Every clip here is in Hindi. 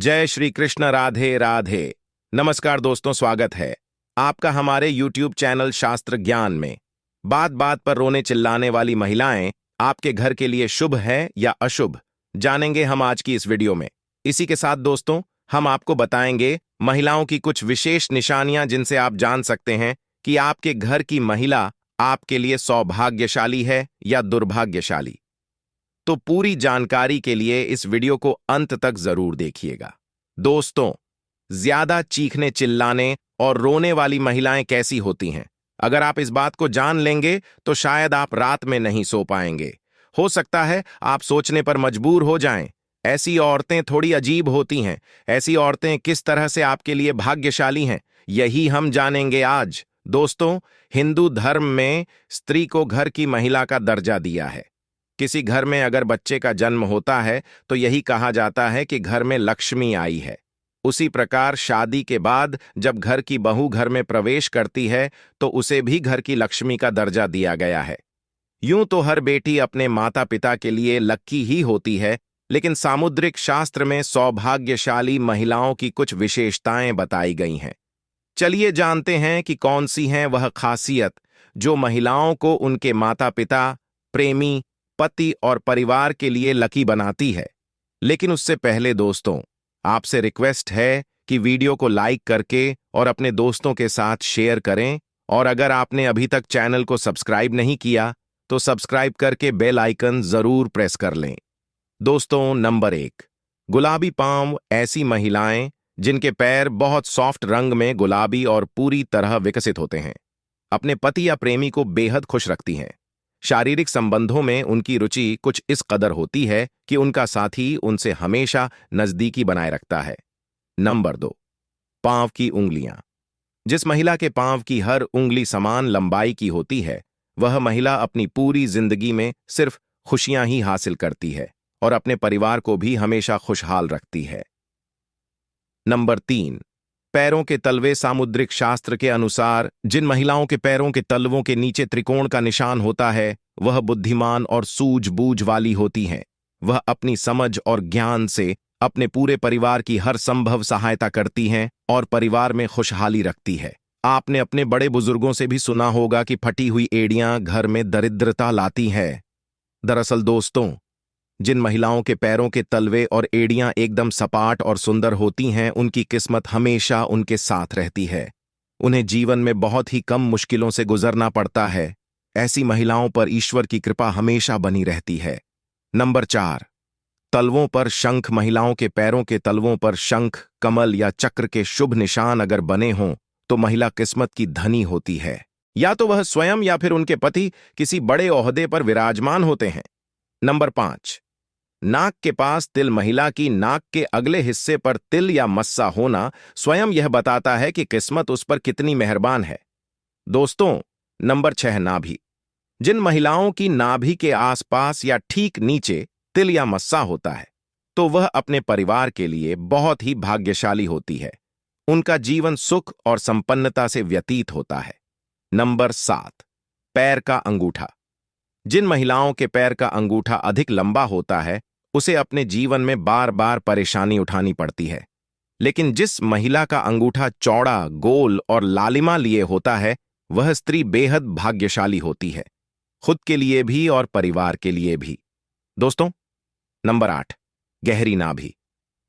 जय श्री कृष्ण। राधे राधे। नमस्कार दोस्तों, स्वागत है आपका हमारे YouTube चैनल शास्त्र ज्ञान में। बात बात पर रोने चिल्लाने वाली महिलाएं आपके घर के लिए शुभ है या अशुभ, जानेंगे हम आज की इस वीडियो में। इसी के साथ दोस्तों, हम आपको बताएंगे महिलाओं की कुछ विशेष निशानियां जिनसे आप जान सकते हैं कि आपके घर की महिला आपके लिए सौभाग्यशाली है या दुर्भाग्यशाली। तो पूरी जानकारी के लिए इस वीडियो को अंत तक जरूर देखिएगा। दोस्तों, ज्यादा चीखने चिल्लाने और रोने वाली महिलाएं कैसी होती हैं? अगर आप इस बात को जान लेंगे तो शायद आप रात में नहीं सो पाएंगे। हो सकता है आप सोचने पर मजबूर हो जाएं, ऐसी औरतें थोड़ी अजीब होती हैं। ऐसी औरतें किस तरह से आपके लिए भाग्यशाली हैं, यही हम जानेंगे आज। दोस्तों, हिंदू धर्म में स्त्री को घर की महिला का दर्जा दिया है। किसी घर में अगर बच्चे का जन्म होता है तो यही कहा जाता है कि घर में लक्ष्मी आई है। उसी प्रकार शादी के बाद जब घर की बहू घर में प्रवेश करती है तो उसे भी घर की लक्ष्मी का दर्जा दिया गया है। यूं तो हर बेटी अपने माता पिता के लिए लक्की ही होती है, लेकिन सामुद्रिक शास्त्र में सौभाग्यशाली महिलाओं की कुछ विशेषताएं बताई गई हैं। चलिए जानते हैं कि कौन सी हैं वह खासियत जो महिलाओं को उनके माता पिता, प्रेमी, पति और परिवार के लिए लकी बनाती है। लेकिन उससे पहले दोस्तों, आपसे रिक्वेस्ट है कि वीडियो को लाइक करके और अपने दोस्तों के साथ शेयर करें, और अगर आपने अभी तक चैनल को सब्सक्राइब नहीं किया तो सब्सक्राइब करके बेल आइकन जरूर प्रेस कर लें। दोस्तों, नंबर 1, गुलाबी पांव। ऐसी महिलाएं जिनके पैर बहुत सॉफ्ट रंग में गुलाबी और पूरी तरह विकसित होते हैं, अपने पति या प्रेमी को बेहद खुश रखती हैं। शारीरिक संबंधों में उनकी रुचि कुछ इस कदर होती है कि उनका साथी उनसे हमेशा नजदीकी बनाए रखता है। नंबर 2, पांव की उंगलियां। जिस महिला के पांव की हर उंगली समान लंबाई की होती है, वह महिला अपनी पूरी जिंदगी में सिर्फ खुशियां ही हासिल करती है और अपने परिवार को भी हमेशा खुशहाल रखती है। नंबर 3, पैरों के तलवे। सामुद्रिक शास्त्र के अनुसार जिन महिलाओं के पैरों के तलवों के नीचे त्रिकोण का निशान होता है, वह बुद्धिमान और सूझबूझ वाली होती हैं। वह अपनी समझ और ज्ञान से अपने पूरे परिवार की हर संभव सहायता करती हैं और परिवार में खुशहाली रखती है। आपने अपने बड़े बुजुर्गों से भी सुना होगा कि फटी हुई एड़ियां घर में दरिद्रता लाती है। दरअसल दोस्तों, जिन महिलाओं के पैरों के तलवे और एड़ियां एकदम सपाट और सुंदर होती हैं, उनकी किस्मत हमेशा उनके साथ रहती है। उन्हें जीवन में बहुत ही कम मुश्किलों से गुजरना पड़ता है। ऐसी महिलाओं पर ईश्वर की कृपा हमेशा बनी रहती है। नंबर 4, तलवों पर शंख। महिलाओं के पैरों के तलवों पर शंख, कमल या चक्र के शुभ निशान अगर बने हों तो महिला किस्मत की धनी होती है। या तो वह स्वयं या फिर उनके पति किसी बड़े ओहदे पर विराजमान होते हैं। नंबर 5, नाक के पास तिल। महिला की नाक के अगले हिस्से पर तिल या मस्सा होना स्वयं यह बताता है कि किस्मत उस पर कितनी मेहरबान है। दोस्तों, नंबर 6, नाभि। जिन महिलाओं की नाभि के आसपास या ठीक नीचे तिल या मस्सा होता है, तो वह अपने परिवार के लिए बहुत ही भाग्यशाली होती है। उनका जीवन सुख और संपन्नता से व्यतीत होता है। नंबर 7, पैर का अंगूठा। जिन महिलाओं के पैर का अंगूठा अधिक लंबा होता है, उसे अपने जीवन में बार बार परेशानी उठानी पड़ती है। लेकिन जिस महिला का अंगूठा चौड़ा, गोल और लालिमा लिए होता है, वह स्त्री बेहद भाग्यशाली होती है, खुद के लिए भी और परिवार के लिए भी। दोस्तों, नंबर 8, गहरी नाभि।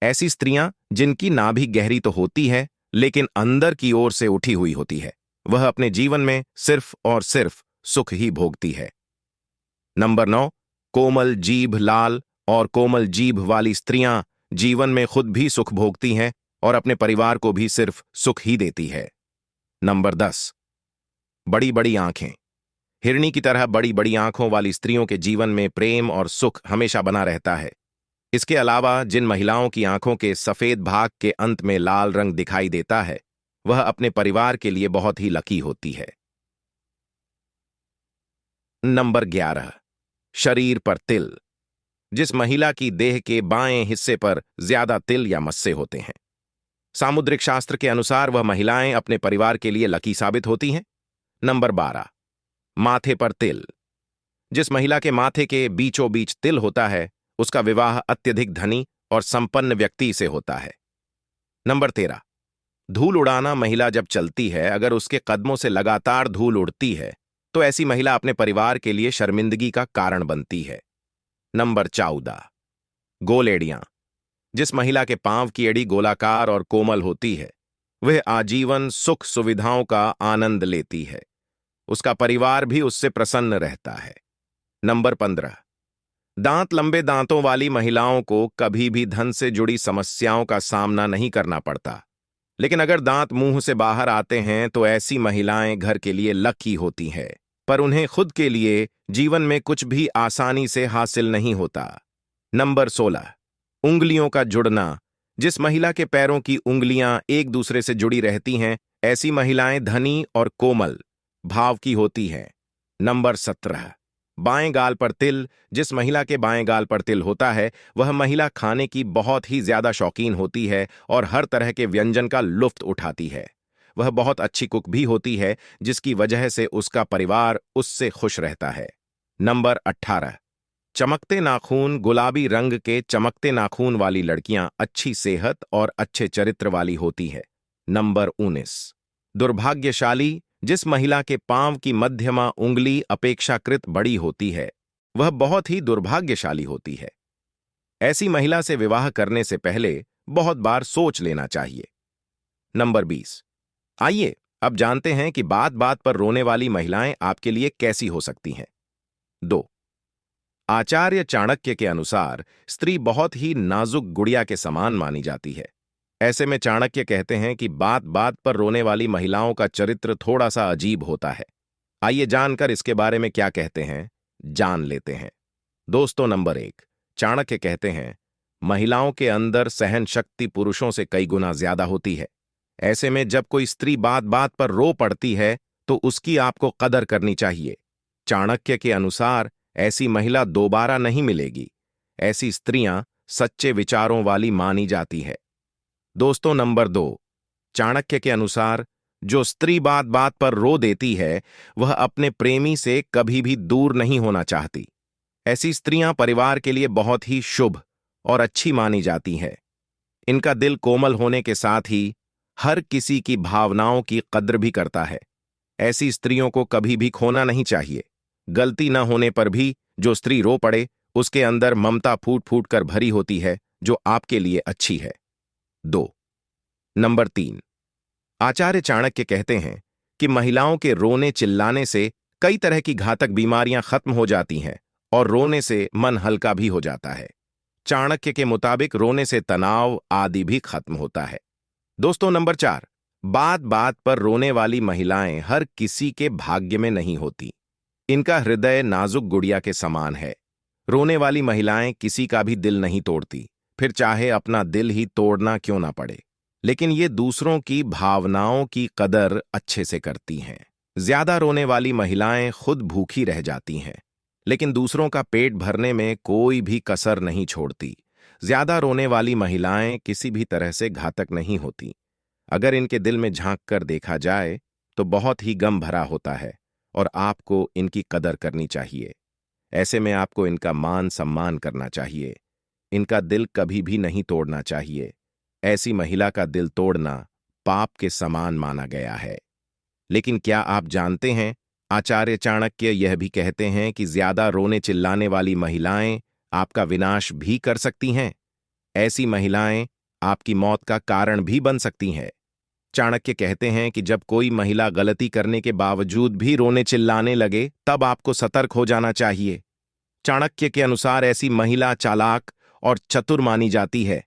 ऐसी स्त्रियां जिनकी नाभि गहरी तो होती है लेकिन अंदर की ओर से उठी हुई होती है, वह अपने जीवन में सिर्फ और सिर्फ सुख ही भोगती है। नंबर 9, कोमल जीभ। लाल और कोमल जीभ वाली स्त्रियां जीवन में खुद भी सुख भोगती हैं और अपने परिवार को भी सिर्फ सुख ही देती है। नंबर 10, बड़ी बड़ी आंखें। हिरणी की तरह बड़ी बड़ी आंखों वाली स्त्रियों के जीवन में प्रेम और सुख हमेशा बना रहता है। इसके अलावा जिन महिलाओं की आंखों के सफेद भाग के अंत में लाल रंग दिखाई देता है, वह अपने परिवार के लिए बहुत ही लकी होती है। नंबर 11, शरीर पर तिल। जिस महिला की देह के बाएं हिस्से पर ज्यादा तिल या मस्से होते हैं, सामुद्रिक शास्त्र के अनुसार वह महिलाएं अपने परिवार के लिए लकी साबित होती हैं। नंबर 12, माथे पर तिल। जिस महिला के माथे के बीचों बीच तिल होता है, उसका विवाह अत्यधिक धनी और संपन्न व्यक्ति से होता है। नंबर 13, धूल उड़ाना। महिला जब चलती है, अगर उसके कदमों से लगातार धूल उड़ती है तो ऐसी महिला अपने परिवार के लिए शर्मिंदगी का कारण बनती है। नंबर 14, गोल एड़ियां। जिस महिला के पांव की एड़ी गोलाकार और कोमल होती है, वह आजीवन सुख सुविधाओं का आनंद लेती है। उसका परिवार भी उससे प्रसन्न रहता है। नंबर 15, दांत। लंबे दांतों वाली महिलाओं को कभी भी धन से जुड़ी समस्याओं का सामना नहीं करना पड़ता, लेकिन अगर दांत मुंह से बाहर आते हैं तो ऐसी महिलाएं घर के लिए लकी होती हैं, पर उन्हें खुद के लिए जीवन में कुछ भी आसानी से हासिल नहीं होता। नंबर 16, उंगलियों का जुड़ना। जिस महिला के पैरों की उंगलियां एक दूसरे से जुड़ी रहती हैं, ऐसी महिलाएं धनी और कोमल भाव की होती हैं। नंबर 17, बाएं गाल पर तिल। जिस महिला के बाएं गाल पर तिल होता है, वह महिला खाने की बहुत ही ज्यादा शौकीन होती है और हर तरह के व्यंजन का लुत्फ उठाती है। वह बहुत अच्छी कुक भी होती है, जिसकी वजह से उसका परिवार उससे खुश रहता है। नंबर 18, चमकते नाखून। गुलाबी रंग के चमकते नाखून वाली लड़कियां अच्छी सेहत और अच्छे चरित्र वाली होती है। नंबर 19, दुर्भाग्यशाली। जिस महिला के पांव की मध्यमा उंगली अपेक्षाकृत बड़ी होती है, वह बहुत ही दुर्भाग्यशाली होती है। ऐसी महिला से विवाह करने से पहले बहुत बार सोच लेना चाहिए। नंबर 20, आइए अब जानते हैं कि बात बात पर रोने वाली महिलाएं आपके लिए कैसी हो सकती हैं। 2, आचार्य चाणक्य के अनुसार स्त्री बहुत ही नाजुक गुड़िया के समान मानी जाती है। ऐसे में चाणक्य कहते हैं कि बात बात पर रोने वाली महिलाओं का चरित्र थोड़ा सा अजीब होता है। आइए जानकर इसके बारे में क्या कहते हैं, जान लेते हैं। दोस्तों, नंबर 1, चाणक्य कहते हैं महिलाओं के अंदर सहन शक्ति पुरुषों से कई गुना ज्यादा होती है। ऐसे में जब कोई स्त्री बात बात पर रो पड़ती है तो उसकी आपको कदर करनी चाहिए। चाणक्य के अनुसार ऐसी महिला दोबारा नहीं मिलेगी। ऐसी स्त्रियां सच्चे विचारों वाली मानी जाती है। दोस्तों, नंबर 2, चाणक्य के अनुसार जो स्त्री बात बात पर रो देती है, वह अपने प्रेमी से कभी भी दूर नहीं होना चाहती। ऐसी स्त्रियां परिवार के लिए बहुत ही शुभ और अच्छी मानी जाती हैं। इनका दिल कोमल होने के साथ ही हर किसी की भावनाओं की कद्र भी करता है। ऐसी स्त्रियों को कभी भी खोना नहीं चाहिए। गलती न होने पर भी जो स्त्री रो पड़े, उसके अंदर ममता फूट फूट कर भरी होती है, जो आपके लिए अच्छी है। 2, नंबर 3, आचार्य चाणक्य कहते हैं कि महिलाओं के रोने चिल्लाने से कई तरह की घातक बीमारियां खत्म हो जाती हैं और रोने से मन हल्का भी हो जाता है। चाणक्य के मुताबिक रोने से तनाव आदि भी खत्म होता है। दोस्तों, नंबर 4, बात बात पर रोने वाली महिलाएं हर किसी के भाग्य में नहीं होती। इनका हृदय नाजुक गुड़िया के समान है। रोने वाली महिलाएं किसी का भी दिल नहीं तोड़ती, फिर चाहे अपना दिल ही तोड़ना क्यों ना पड़े। लेकिन ये दूसरों की भावनाओं की कदर अच्छे से करती हैं। ज्यादा रोने वाली महिलाएं खुद भूखी रह जाती हैं, लेकिन दूसरों का पेट भरने में कोई भी कसर नहीं छोड़ती। ज्यादा रोने वाली महिलाएं किसी भी तरह से घातक नहीं होती। अगर इनके दिल में झांक कर देखा जाए तो बहुत ही गम भरा होता है और आपको इनकी कदर करनी चाहिए। ऐसे में आपको इनका मान सम्मान करना चाहिए। इनका दिल कभी भी नहीं तोड़ना चाहिए। ऐसी महिला का दिल तोड़ना पाप के समान माना गया है। लेकिन क्या आप जानते हैं, आचार्य चाणक्य यह भी कहते हैं कि ज्यादा रोने चिल्लाने वाली महिलाएं आपका विनाश भी कर सकती हैं। ऐसी महिलाएं आपकी मौत का कारण भी बन सकती हैं। चाणक्य कहते हैं कि जब कोई महिला गलती करने के बावजूद भी रोने चिल्लाने लगे, तब आपको सतर्क हो जाना चाहिए। चाणक्य के अनुसार ऐसी महिला चालाक और चतुर मानी जाती है।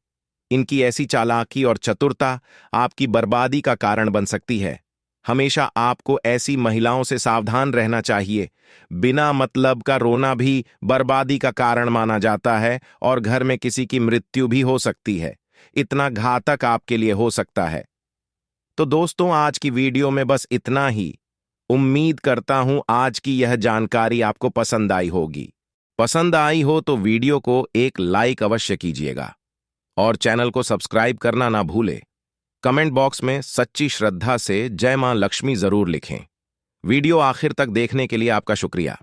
इनकी ऐसी चालाकी और चतुरता आपकी बर्बादी का कारण बन सकती है। हमेशा आपको ऐसी महिलाओं से सावधान रहना चाहिए। बिना मतलब का रोना भी बर्बादी का कारण माना जाता है और घर में किसी की मृत्यु भी हो सकती है। इतना घातक आपके लिए हो सकता है। तो दोस्तों, आज की वीडियो में बस इतना ही। उम्मीद करता हूं आज की यह जानकारी आपको पसंद आई होगी। पसंद आई हो तो वीडियो को एक लाइक अवश्य कीजिएगा और चैनल को सब्सक्राइब करना ना भूले। कमेंट बॉक्स में सच्ची श्रद्धा से जय मां लक्ष्मी जरूर लिखें। वीडियो आखिर तक देखने के लिए आपका शुक्रिया।